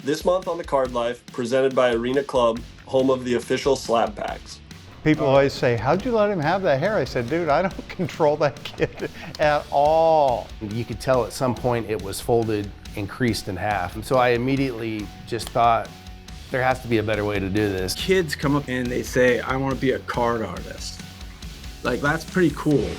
This month on The Card Life, presented by Arena Club, home of the official Slab Packs. People always say, how'd you let him have that hair? I said, dude, I don't control that kid at all. You could tell at some point it was folded and creased in half. And so I immediately just thought, there has to be a better way to do this. Kids come up and they say, I want to be a card artist. Like, that's pretty cool.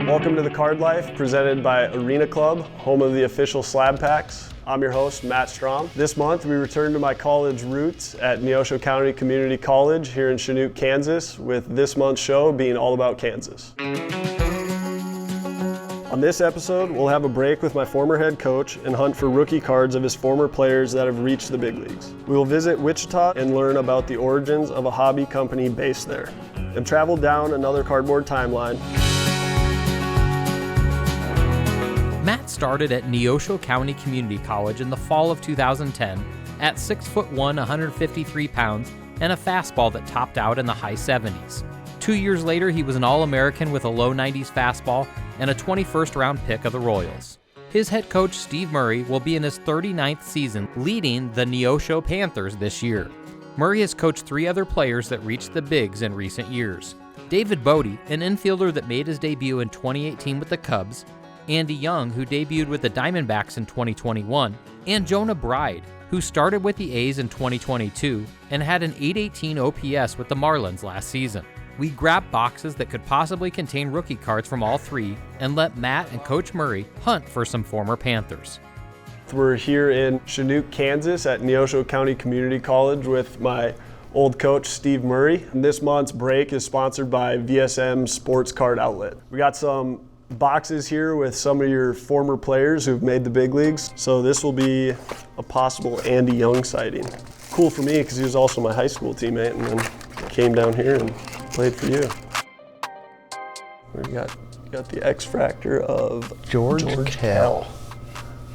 Welcome to The Card Life, presented by Arena Club, home of the official Slab Packs. I'm your host, Matt Strahm. This month, we return to my college roots at Neosho County Community College here in Chanute, Kansas, with this month's show being all about Kansas. On this episode, we'll have a break with my former head coach and hunt for rookie cards of his former players that have reached the big leagues. We will visit Wichita and learn about the origins of a hobby company based there, and travel down another cardboard timeline. Matt started at Neosho County Community College in the fall of 2010 at 6'1", 153 pounds, and a fastball that topped out in the high 70s. 2 years later, he was an All-American with a low 90s fastball and a 21st round pick of the Royals. His head coach, Steve Murry, will be in his 39th season, leading the Neosho Panthers this year. Murry has coached 3 other players that reached the bigs in recent years. David Bote, an infielder that made his debut in 2018 with the Cubs, Andy Young, who debuted with the Diamondbacks in 2021, and Jonah Bride, who started with the A's in 2022 and had an .818 OPS with the Marlins last season. We grabbed boxes that could possibly contain rookie cards from all 3 and let Matt and Coach Murry hunt for some former Panthers. We're here in Chanute, Kansas at Neosho County Community College with my old coach, Steve Murry. And this month's break is sponsored by VSM Sports Card Outlet. We got some boxes here with some of your former players who've made the big leagues. So this will be a possible Andy Young sighting. Cool for me because he was also my high school teammate and then came down here and played for you. We got the X Factor of George Kell.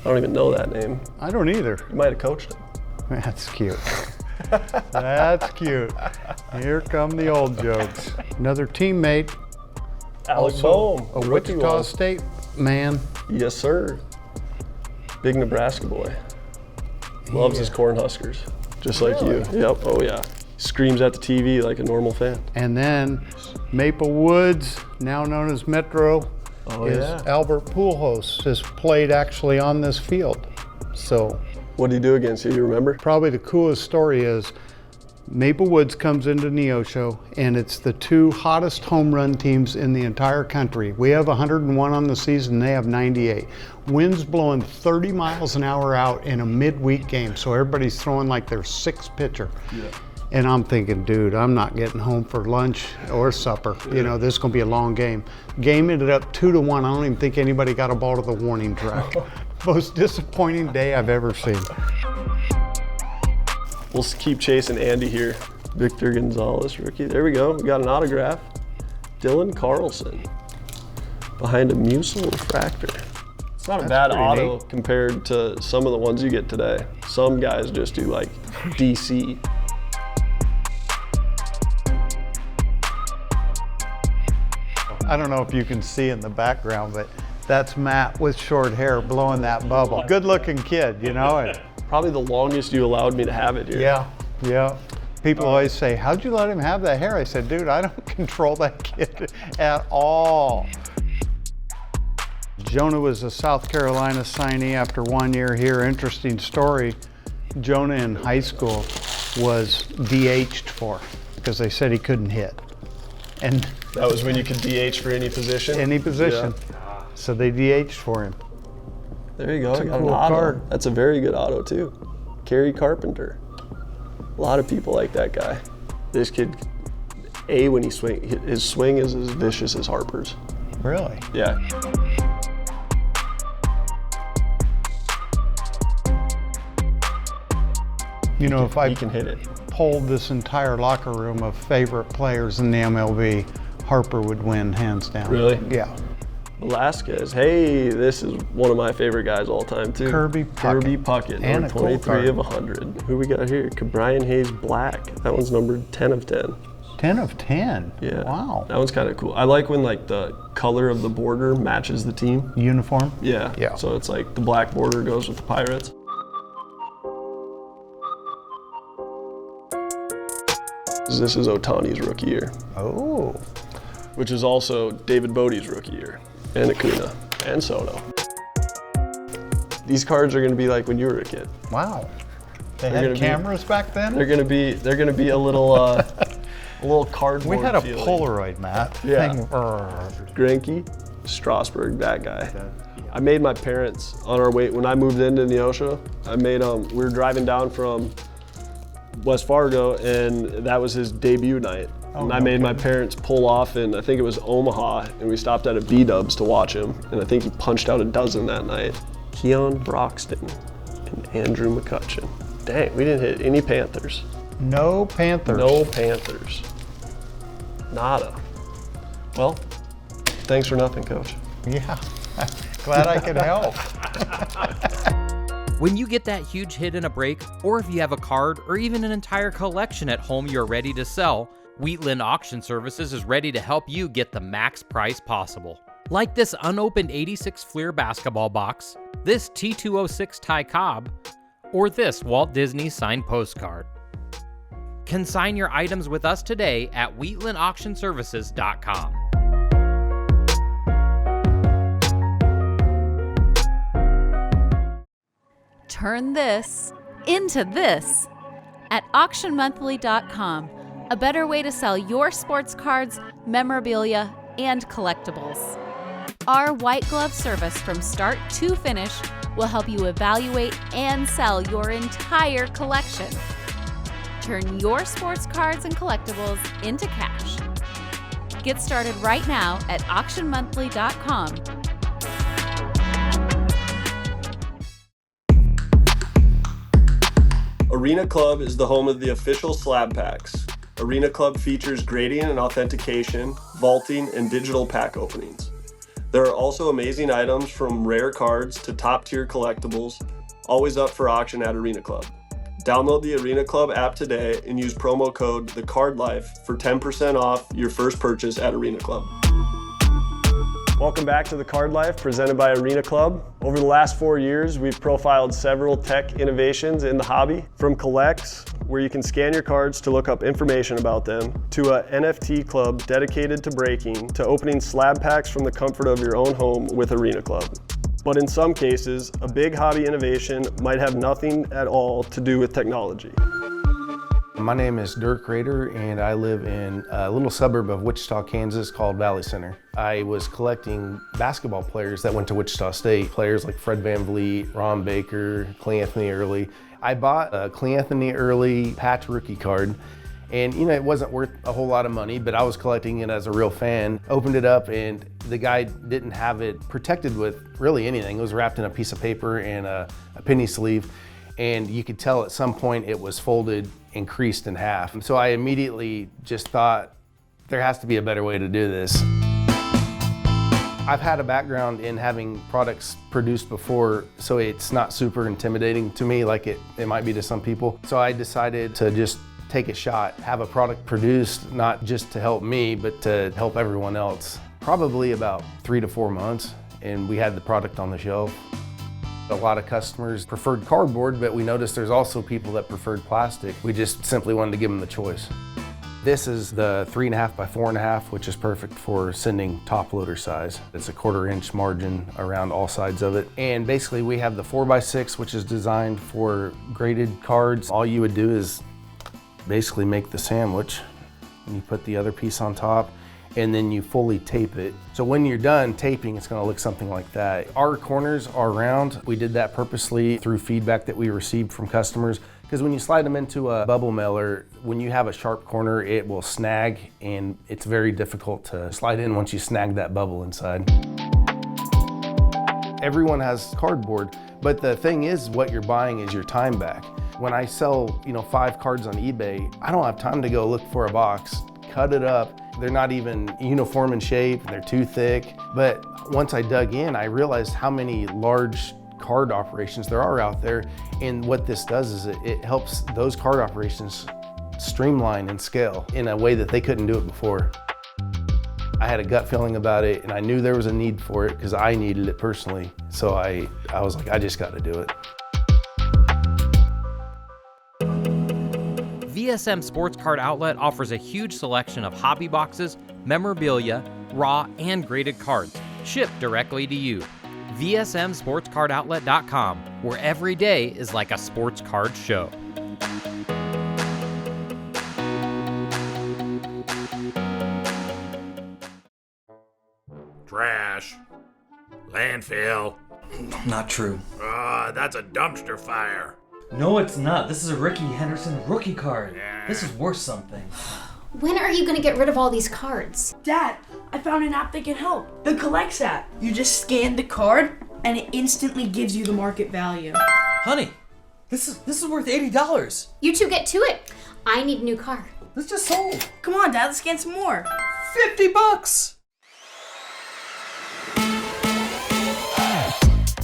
I don't even know that name. I don't either. You might have coached him. That's cute. That's cute. Here come the old jokes. Another teammate. Alex also Bohm, a Wichita State man. Yes, sir. Big Nebraska boy. Loves his Cornhuskers, just like you. Yep, oh yeah. Screams at the TV like a normal fan. And then Maple Woods, now known as Metro, Albert Pujols has played actually on this field. So what did he do against you? Do you remember? Probably the coolest story is Maple Woods comes into Neosho, and it's the 2 hottest home run teams in the entire country. We have 101 on the season, they have 98. Winds blowing 30 miles an hour out in a midweek game, so everybody's throwing like their 6th pitcher. Yeah. And I'm thinking, dude, I'm not getting home for lunch or supper. Yeah. You know, this is gonna be a long game. Game ended up 2-1. I don't even think anybody got a ball to the warning track. Most disappointing day I've ever seen. We'll keep chasing Andy here. Victor Gonzalez, rookie. There we go. We got an autograph. Dylan Carlson behind a Musil refractor. It's not a bad auto neat compared to some of the ones you get today. Some guys just do like DC. I don't know if you can see in the background, but that's Matt with short hair blowing that bubble. Good looking kid, you know. Probably the longest you allowed me to have it here. Yeah. People always say, how'd you let him have that hair? I said, dude, I don't control that kid at all. Jonah was a South Carolina signee after 1 year here. Interesting story. Jonah in high school was DH'd for because they said he couldn't hit. And that was when you could DH for any position? Any position. Yeah. So they DH'd for him. There you go. That's I got a cool an auto. Card. That's a very good auto too. Kerry Carpenter. A lot of people like that guy. This kid, when he his swing is as vicious as Harper's. Really? Yeah. You know, if I can hit it. Polled this entire locker room of favorite players in the MLB, Harper would win hands down. Really? Yeah. Velasquez. Hey, this is one of my favorite guys all time too. Kirby Puckett, And number a cool 23 card. of 100. Who we got here? Brian Hayes Black. That one's numbered 10 of 10. 10 of 10. Yeah. Wow. That one's kind of cool. I like when like the color of the border matches the team. Uniform? Yeah. Yeah. So it's like the black border goes with the Pirates. This is Ohtani's rookie year, Oh. which is also David Bote's rookie year, and Acuna, and Soto. These cards are going to be like when you were a kid. Wow. They They're had gonna cameras back then? They're going to be a little a little cardboard. We had a feeling. Polaroid, Matt. Yeah. Thing, Greinke, Strasburg, that guy. I made my parents on our way when I moved into Neosho. I made we were driving down from West Fargo, and that was his debut night. And I made my parents pull off in, I think it was Omaha, and we stopped at a B-Dubs to watch him. And I think he punched out a dozen that night. Keon Broxton and Andrew McCutcheon. Dang, we didn't hit any Panthers. No Panthers. No Panthers. Nada. Well, thanks for nothing, Coach. Yeah. Glad I could help. When you get that huge hit in a break, or if you have a card or even an entire collection at home you're ready to sell, Wheatland Auction Services is ready to help you get the max price possible. Like this unopened 86 Fleer basketball box, this T206 Ty Cobb, or this Walt Disney signed postcard. Consign your items with us today at wheatlandauctionservices.com. Turn this into this at auctionmonthly.com, a better way to sell your sports cards, memorabilia, and collectibles. Our white glove service from start to finish will help you evaluate and sell your entire collection. Turn your sports cards and collectibles into cash. Get started right now at auctionmonthly.com. Arena Club is the home of the official Slab Packs. Arena Club features grading and authentication, vaulting, and digital pack openings. There are also amazing items from rare cards to top-tier collectibles, always up for auction at Arena Club. Download the Arena Club app today and use promo code TheCardLife for 10% off your first purchase at Arena Club. Welcome back to The Card Life, presented by Arena Club. Over the last 4 years, we've profiled several tech innovations in the hobby, from collects, where you can scan your cards to look up information about them, to a NFT club dedicated to breaking, to opening slab packs from the comfort of your own home with Arena Club. But in some cases, a big hobby innovation might have nothing at all to do with technology. My name is Dirk Rader, and I live in a little suburb of Wichita, Kansas called Valley Center. I was collecting basketball players that went to Wichita State, players like Fred VanVleet, Ron Baker, Cleanthony Early. I bought a Cleanthony Early patch rookie card, and it wasn't worth a whole lot of money, but I was collecting it as a real fan. Opened it up, and the guy didn't have it protected with really anything. It was wrapped in a piece of paper and a penny sleeve, and you could tell at some point it was folded and creased in half. So I immediately just thought, there has to be a better way to do this. I've had a background in having products produced before, so it's not super intimidating to me like it might be to some people. So I decided to just take a shot, have a product produced, not just to help me, but to help everyone else. Probably about 3 to 4 months, and we had the product on the shelf. A lot of customers preferred cardboard, but we noticed there's also people that preferred plastic. We just simply wanted to give them the choice. This is the 3.5 by 4.5, which is perfect for sending top loader size. It's a 1/4 inch margin around all sides of it. And basically we have the 4x6, which is designed for graded cards. All you would do is basically make the sandwich, and you put the other piece on top, and then you fully tape it. So when you're done taping, it's gonna look something like that. Our corners are round. We did that purposely through feedback that we received from customers, because when you slide them into a bubble mailer, when you have a sharp corner, it will snag, and it's very difficult to slide in once you snag that bubble inside. Everyone has cardboard, but the thing is, what you're buying is your time back. When I sell 5 cards on eBay, I don't have time to go look for a box, cut it up. They're not even uniform in shape, they're too thick. But once I dug in, I realized how many large card operations there are out there. And what this does is it helps those card operations streamline and scale in a way that they couldn't do it before. I had a gut feeling about it, and I knew there was a need for it because I needed it personally. So I was like, I just got to do it. VSM Sports Card Outlet offers a huge selection of hobby boxes, memorabilia, raw and graded cards, shipped directly to you. VSMSportsCardOutlet.com, where every day is like a sports card show. Trash. Landfill. Not true. That's a dumpster fire. No, it's not. This is a Ricky Henderson rookie card. This is worth something. When are you gonna get rid of all these cards? Dad, I found an app that can help. The Collects app. You just scan the card and it instantly gives you the market value. Honey, this is worth $80. You two get to it. I need a new car. This just sold. Come on, Dad, let's scan some more. $50.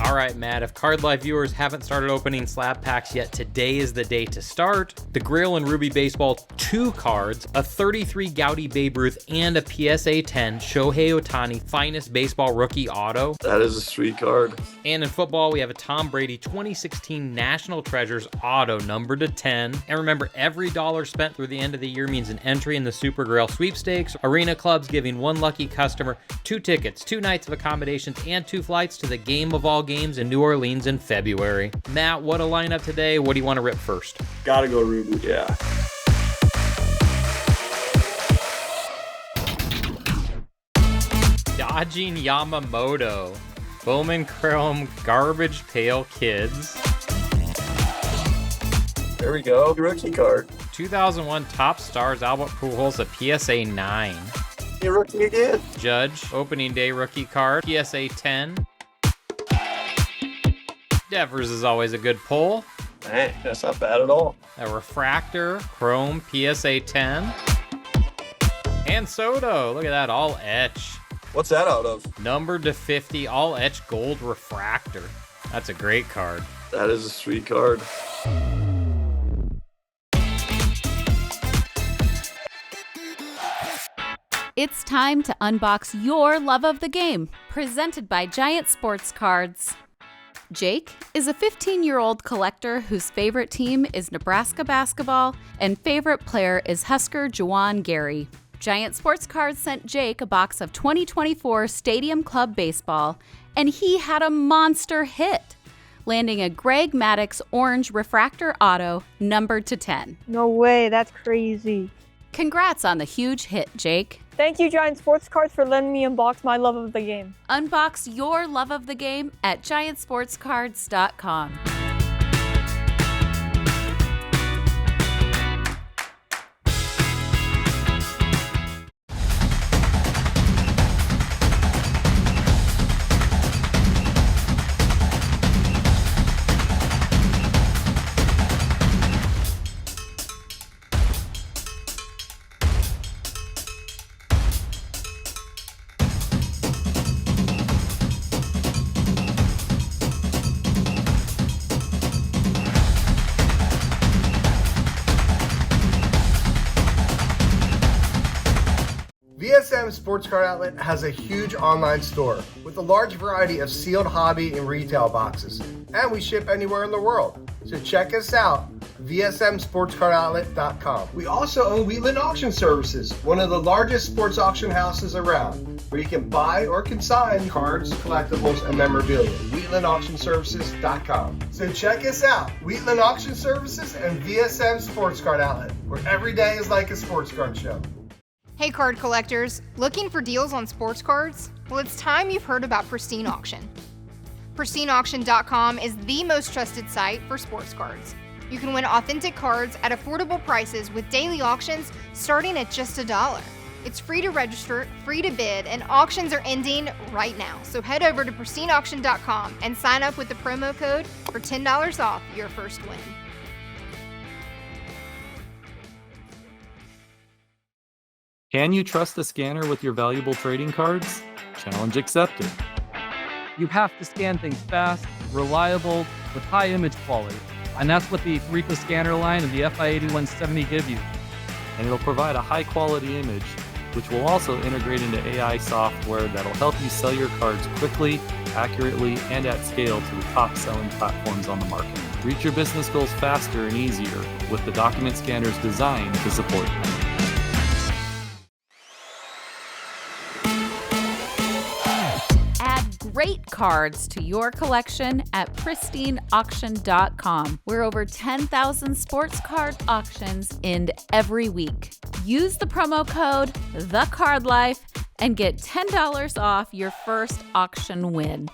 All right, Matt, if Card Life viewers haven't started opening slab packs yet, today is the day to start. The Grail and Ruby Baseball 2 cards, a 33 Gaudy Babe Ruth, and a PSA 10 Shohei Ohtani Finest Baseball Rookie Auto. That is a sweet card. And in football, we have a Tom Brady 2016 National Treasures Auto numbered to 10. And remember, every dollar spent through the end of the year means an entry in the Super Grail sweepstakes. Arena Club's giving one lucky customer 2 tickets, 2 nights of accommodations, and 2 flights to the game of all games in New Orleans in February. Matt, what a lineup today. What do you want to rip first? Gotta go Ruby, yeah. Dodging Yamamoto. Bowman Chrome Garbage Pail Kids. There we go. Rookie card. 2001 Top Stars Albert Pujols, a PSA 9. You're rookie again. Judge, opening day rookie card, PSA 10. Devers is always a good pull. Hey, that's not bad at all. A Refractor, Chrome, PSA 10. And Soto, look at that, all etch. What's that out of? Numbered to 50, all etch gold Refractor. That's a great card. That is a sweet card. It's time to unbox your love of the game, presented by Giant Sports Cards. Jake is a 15-year-old collector whose favorite team is Nebraska basketball and favorite player is Husker Juwan Gary. Giant Sports Cards sent Jake a box of 2024 Stadium Club Baseball, and he had a monster hit, landing a Greg Maddux Orange Refractor Auto numbered to 10. No way, that's crazy. Congrats on the huge hit, Jake. Thank you, Giant Sports Cards, for letting me unbox my love of the game. Unbox your love of the game at GiantSportsCards.com. VSM Sports Card Outlet has a huge online store with a large variety of sealed hobby and retail boxes, and we ship anywhere in the world. So check us out, VSMSportsCardOutlet.com. We also own Wheatland Auction Services, one of the largest sports auction houses around, where you can buy or consign cards, collectibles, and memorabilia. WheatlandAuctionServices.com. So check us out, Wheatland Auction Services and VSM Sports Card Outlet, where every day is like a sports card show. Hey card collectors, looking for deals on sports cards? Well, it's time you've heard about Pristine Auction. PristineAuction.com is the most trusted site for sports cards. You can win authentic cards at affordable prices with daily auctions starting at just $1. It's free to register, free to bid, and auctions are ending right now. So head over to PristineAuction.com and sign up with the promo code for $10 off your first win. Can you trust the scanner with your valuable trading cards? Challenge accepted. You have to scan things fast, reliable, with high image quality. And that's what the Ricoh scanner line and the FI8170 give you. And it'll provide a high quality image, which will also integrate into AI software that'll help you sell your cards quickly, accurately, and at scale to the top selling platforms on the market. Reach your business goals faster and easier with the document scanners designed to support them. Add great cards to your collection at pristineauction.com, where over 10,000 sports card auctions end every week. Use the promo code TheCardLife and get $10 off your first auction win.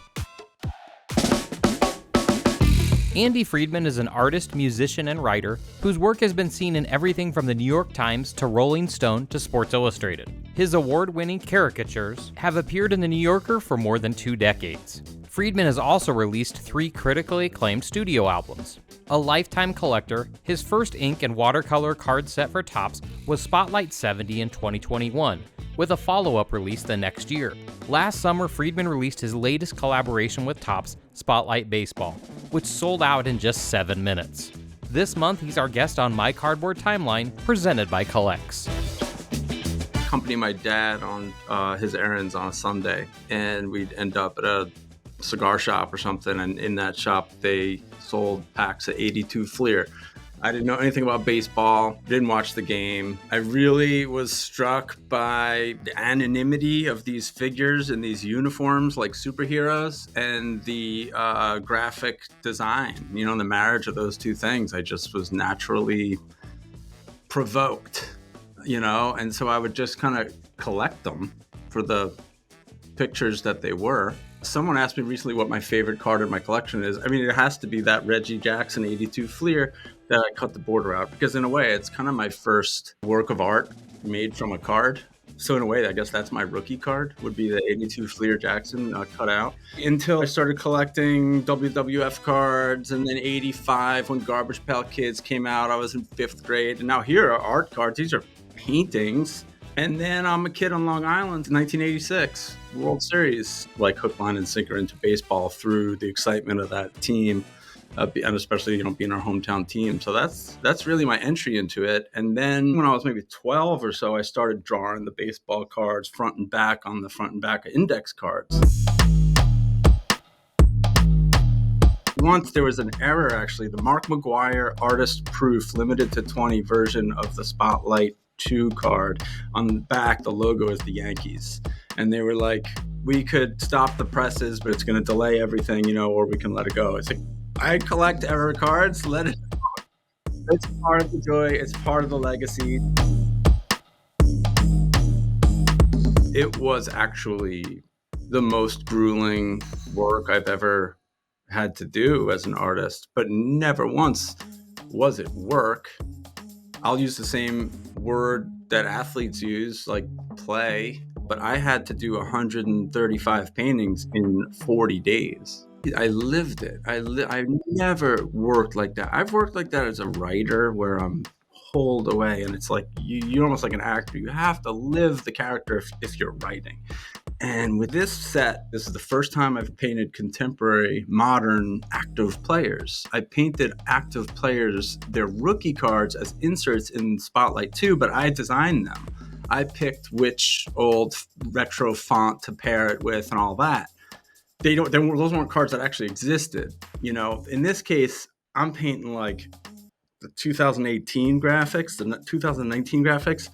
Andy Friedman is an artist, musician, and writer whose work has been seen in everything from the New York Times to Rolling Stone to Sports Illustrated. His award-winning caricatures have appeared in The New Yorker for more than 2 decades. Friedman has also released 3 critically acclaimed studio albums. A lifetime collector, his first ink and watercolor card set for Topps was Spotlight 70 in 2021, with a follow-up release the next year. Last summer, Friedman released his latest collaboration with Topps, Spotlight Baseball, which sold out in just 7 minutes. This month, he's our guest on My Cardboard Timeline, presented by Collects. Accompany my dad on his errands on a Sunday, and we'd end up at a cigar shop or something, and in that shop they sold packs of 82 Fleer. I didn't know anything about baseball, didn't watch the game. I really was struck by the anonymity of these figures in these uniforms like superheroes, and the graphic design, you know, the marriage of those two things. I just was naturally provoked, you know, and so I would just kind of collect them for the pictures that they were. Someone asked me recently what my favorite card in my collection is. I mean, it has to be that Reggie Jackson 82 Fleer that I cut the border out, because in a way, it's kind of my first work of art made from a card. So in a way, I guess that's my rookie card, would be the 82 Fleer Jackson cut out. Until I started collecting WWF cards, and then 85, when Garbage Pail Kids came out, I was in 5th grade. And now here are art cards. These are paintings. And then I'm a kid on Long Island, 1986, World Series, like hook, line, and sinker into baseball through the excitement of that team, and especially, you know, being our hometown team. So that's really my entry into it. And then when I was maybe 12 or so, I started drawing the baseball cards front and back on the front and back of index cards. Once there was an error, actually. The Mark McGuire Artist Proof limited to 20 version of the Spotlight 2 card, on the back the logo is the Yankees, and they were like, we could stop the presses, but it's going to delay everything, you know, or we can let it go. It's like, I collect error cards, let it go. It's part of the joy, it's part of the legacy. It was actually the most grueling work I've ever had to do as an artist, but never once was it work. I'll use the same word that athletes use, like play, but I had to do 135 paintings in 40 days. I lived it. I never worked like that. I've worked like that as a writer, where I'm pulled away, and it's like you're almost like an actor. You have to live the character if you're writing. And with this set, this is the first time I've painted contemporary, modern, active players. I painted active players, their rookie cards, as inserts in Spotlight 2, but I designed them. I picked which old retro font to pair it with and all that. Those weren't cards that actually existed. You know, in this case, I'm painting like the 2018 graphics, the 2019 graphics.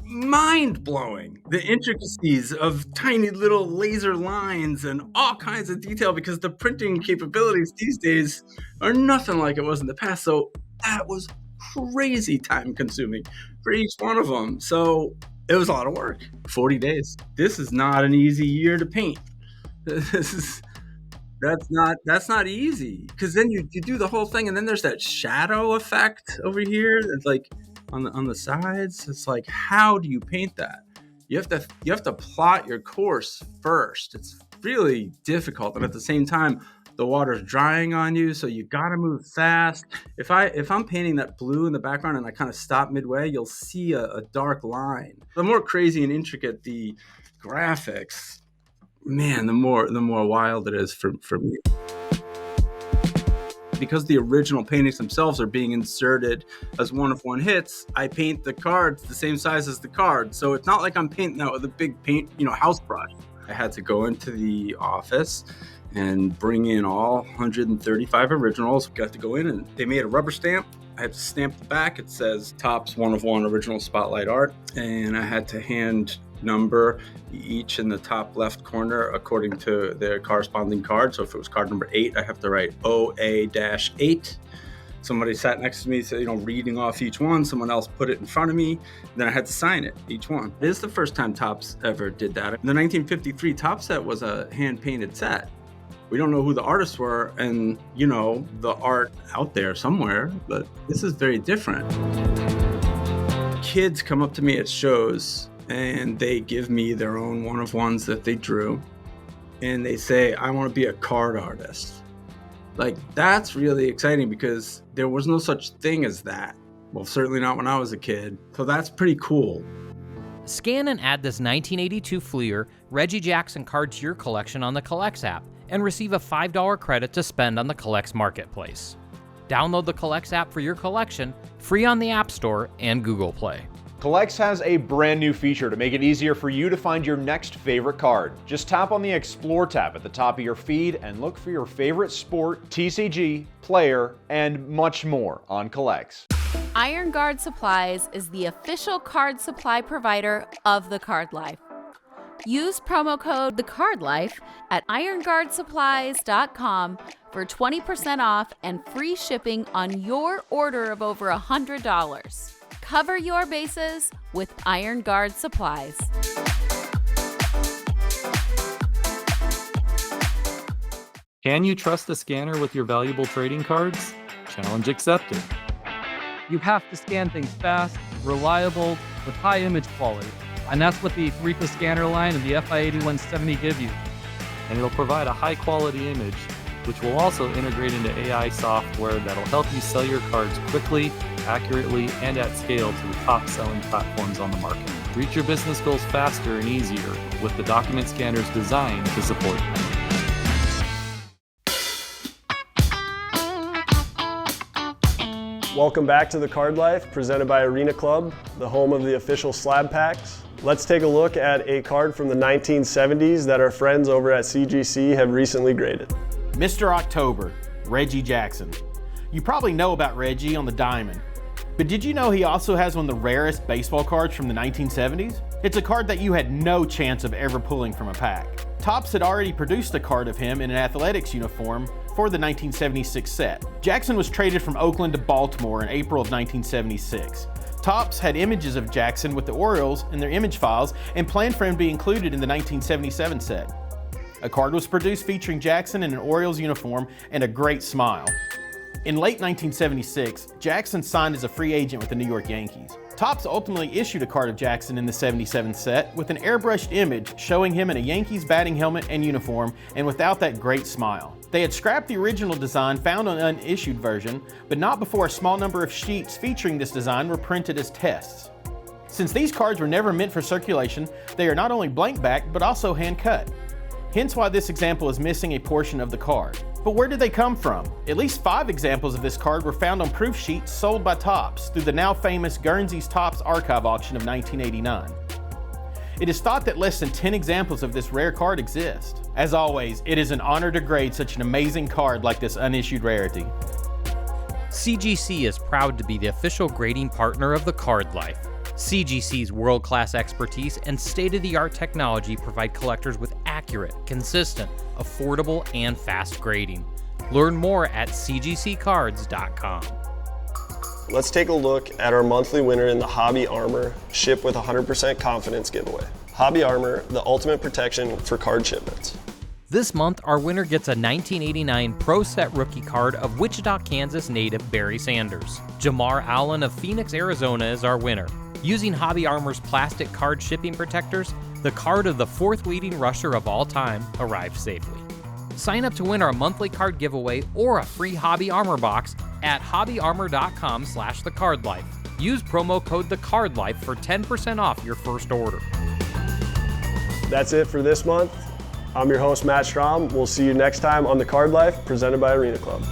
Mind-blowing, the intricacies of tiny little laser lines and all kinds of detail, because the printing capabilities these days are nothing like it was in the past. So that was crazy time consuming for each one of them. So it was a lot of work. 40 days. This is not an easy year to paint. That's not easy, because then you do the whole thing, and then there's that shadow effect over here. It's like on the sides. It's like, how do you paint that? You have to plot your course first. It's really difficult, and at the same time, the water's drying on you, so you gotta move fast. If I'm painting that blue in the background and I kind of stop midway, you'll see a dark line. The more crazy and intricate the graphics, man, the more wild it is for me. Because the original paintings themselves are being inserted as one-of-one hits, I paint the cards the same size as the card. So it's not like I'm painting out with a big paint, house brush. I had to go into the office and bring in all 135 originals. Got to go in and they made a rubber stamp. I had to stamp the back. It says Topps one-of-one original spotlight art. And I had to hand number each in the top left corner according to their corresponding card. So if it was card number 8, I have to write OA-8. Somebody sat next to me, reading off each one. Someone else put it in front of me. Then I had to sign it, each one. It is the first time Topps ever did that. The 1953 Topps set was a hand-painted set. We don't know who the artists were and, the art out there somewhere, but this is very different. Kids come up to me at shows and they give me their own one-of-ones that they drew. And they say, I want to be a card artist. That's really exciting because there was no such thing as that. Well, certainly not when I was a kid. So that's pretty cool. Scan and add this 1982 Fleer Reggie Jackson card to your collection on the Collects app and receive a $5 credit to spend on the Collects Marketplace. Download the Collects app for your collection, free on the App Store and Google Play. Collects has a brand new feature to make it easier for you to find your next favorite card. Just tap on the Explore tab at the top of your feed and look for your favorite sport, TCG, player, and much more on Collects. Iron Guard Supplies is the official card supply provider of The Card Life. Use promo code TheCardLife at ironguardsupplies.com for 20% off and free shipping on your order of over $100. Cover your bases with Iron Guard Supplies. Can you trust the scanner with your valuable trading cards? Challenge accepted. You have to scan things fast, reliable, with high image quality. And that's what the Ricoh scanner line and the FI8170 give you. And it'll provide a high quality image, which will also integrate into AI software that'll help you sell your cards quickly, accurately, and at scale to the top selling platforms on the market. Reach your business goals faster and easier with the document scanners designed to support them. Welcome back to The Card Life, presented by Arena Club, the home of the official slab packs. Let's take a look at a card from the 1970s that our friends over at CGC have recently graded. Mr. October, Reggie Jackson. You probably know about Reggie on the diamond, but did you know he also has one of the rarest baseball cards from the 1970s? It's a card that you had no chance of ever pulling from a pack. Topps had already produced a card of him in an athletics uniform for the 1976 set. Jackson was traded from Oakland to Baltimore in April of 1976. Topps had images of Jackson with the Orioles in their image files and planned for him to be included in the 1977 set. A card was produced featuring Jackson in an Orioles uniform and a great smile. In late 1976, Jackson signed as a free agent with the New York Yankees. Topps ultimately issued a card of Jackson in the 77 set with an airbrushed image showing him in a Yankees batting helmet and uniform and without that great smile. They had scrapped the original design found on an unissued version, but not before a small number of sheets featuring this design were printed as tests. Since these cards were never meant for circulation, they are not only blank backed but also hand cut. Hence why this example is missing a portion of the card. But where did they come from? At least 5 examples of this card were found on proof sheets sold by Topps through the now famous Guernsey's Topps archive auction of 1989. It is thought that less than 10 examples of this rare card exist. As always, it is an honor to grade such an amazing card like this unissued rarity. CGC is proud to be the official grading partner of The Card Life. CGC's world-class expertise and state-of-the-art technology provide collectors with accurate, consistent, affordable, and fast grading. Learn more at cgccards.com. Let's take a look at our monthly winner in the Hobby Armor Ship with 100% Confidence giveaway. Hobby Armor, the ultimate protection for card shipments. This month, our winner gets a 1989 Pro Set rookie card of Wichita, Kansas native Barry Sanders. Jamar Allen of Phoenix, Arizona is our winner. Using Hobby Armor's plastic card shipping protectors, the card of the 4th leading rusher of all time arrived safely. Sign up to win our monthly card giveaway or a free Hobby Armor box at hobbyarmor.com/thecardlife. Use promo code TheCardLife for 10% off your first order. That's it for this month. I'm your host, Matt Strahm. We'll see you next time on The Card Life, presented by Arena Club.